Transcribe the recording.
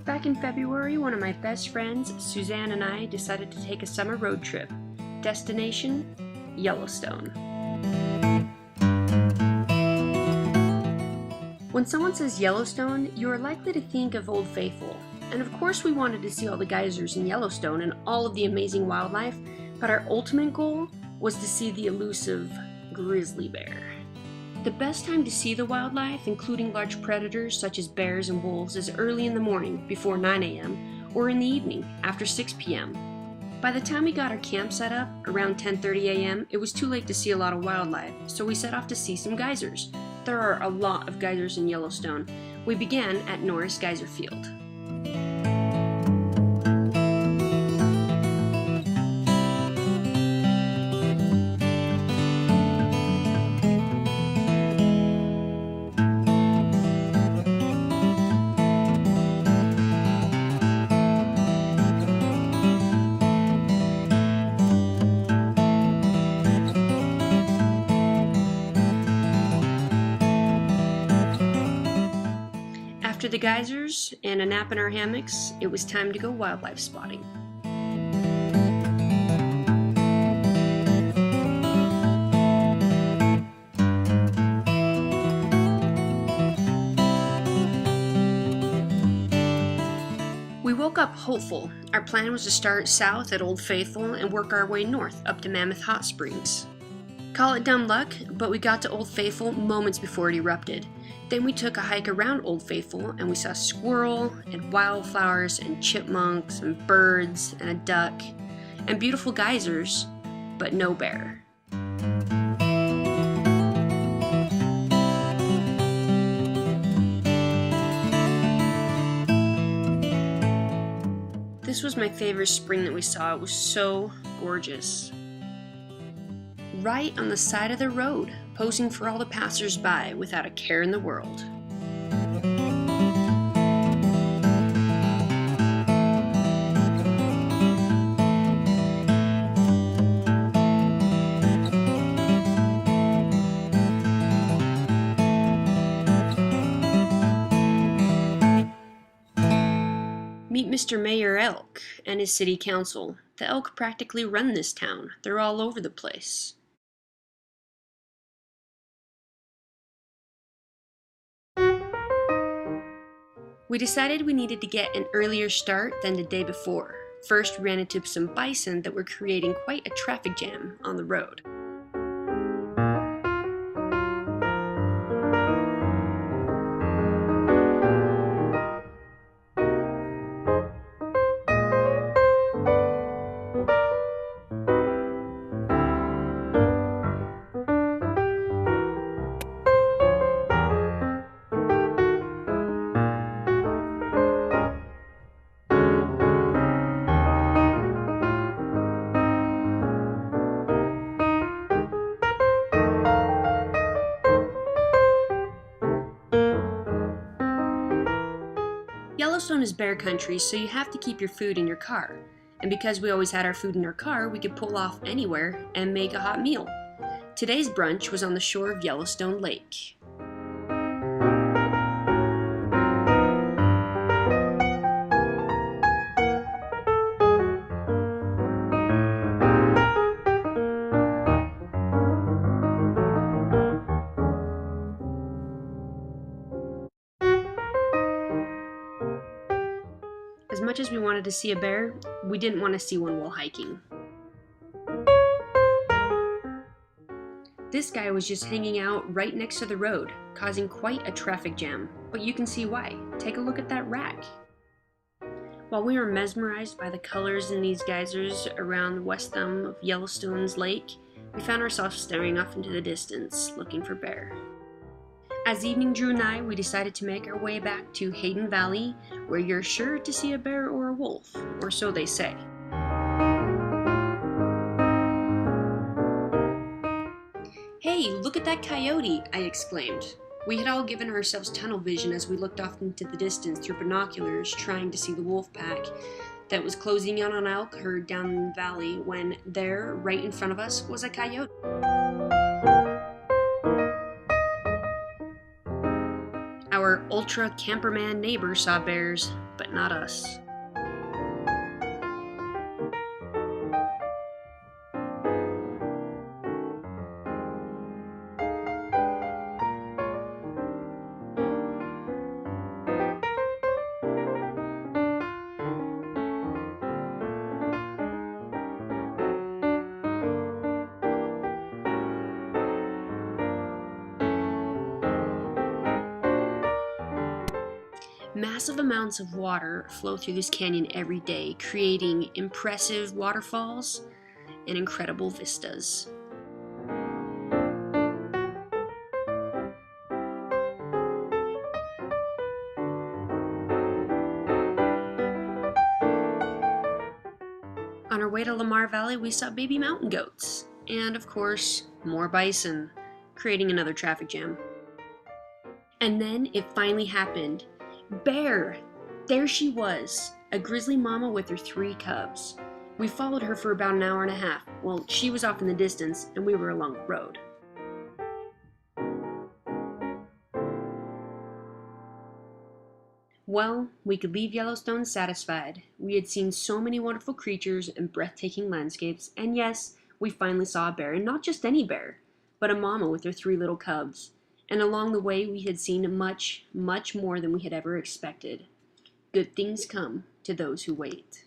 Back in February, one of my best friends, Suzanne, and I decided to take a summer road trip. Destination, Yellowstone. When someone says Yellowstone, you are likely to think of Old Faithful. And of course we wanted to see all the geysers in Yellowstone and all of the amazing wildlife, but our ultimate goal was to see the elusive grizzly bear. The best time to see the wildlife, including large predators such as bears and wolves, is early in the morning, before 9 a.m., or in the evening, after 6 p.m. By the time we got our camp set up, around 10:30 a.m., it was too late to see a lot of wildlife, so we set off to see some geysers. There are a lot of geysers in Yellowstone. We began at Norris Geyser Field. After the geysers and a nap in our hammocks, it was time to go wildlife spotting. We woke up hopeful. Our plan was to start south at Old Faithful and work our way north up to Mammoth Hot Springs. Call it dumb luck, but we got to Old Faithful moments before it erupted. Then we took a hike around Old Faithful and we saw squirrel and wildflowers and chipmunks and birds and a duck and beautiful geysers, but no bear. This was my favorite spring that we saw. It was so gorgeous. Right on the side of the road, posing for all the passers-by without a care in the world. Meet Mr. Mayor Elk and his city council. The elk practically run this town. They're all over the place. We decided we needed to get an earlier start than the day before. First, we ran into some bison that were creating quite a traffic jam on the road. Yellowstone is bear country, so you have to keep your food in your car. And because we always had our food in our car, we could pull off anywhere and make a hot meal. Today's brunch was on the shore of Yellowstone Lake. As much as we wanted to see a bear, we didn't want to see one while hiking. This guy was just hanging out right next to the road, causing quite a traffic jam, but you can see why. Take a look at that rack. While we were mesmerized by the colors in these geysers around the west thumb of Yellowstone's lake, we found ourselves staring off into the distance, looking for bear. As evening drew nigh, we decided to make our way back to Hayden Valley, where you're sure to see a bear or a wolf, or so they say. "Hey, look at that coyote!" I exclaimed. We had all given ourselves tunnel vision as we looked off into the distance through binoculars, trying to see the wolf pack that was closing in on an elk herd down the valley, when there, right in front of us, was a coyote. Our ultra camperman neighbors saw bears, but not us. Massive amounts of water flow through this canyon every day, creating impressive waterfalls and incredible vistas. On our way to Lamar Valley, we saw baby mountain goats, and of course, more bison, creating another traffic jam. And then it finally happened. Bear! There she was, a grizzly mama with her 3 cubs. We followed her for about an hour and a half. Well, she was off in the distance, and we were along the road. Well, we could leave Yellowstone satisfied. We had seen so many wonderful creatures and breathtaking landscapes, and yes, we finally saw a bear, and not just any bear, but a mama with her 3 little cubs. And along the way, we had seen much, much more than we had ever expected. Good things come to those who wait.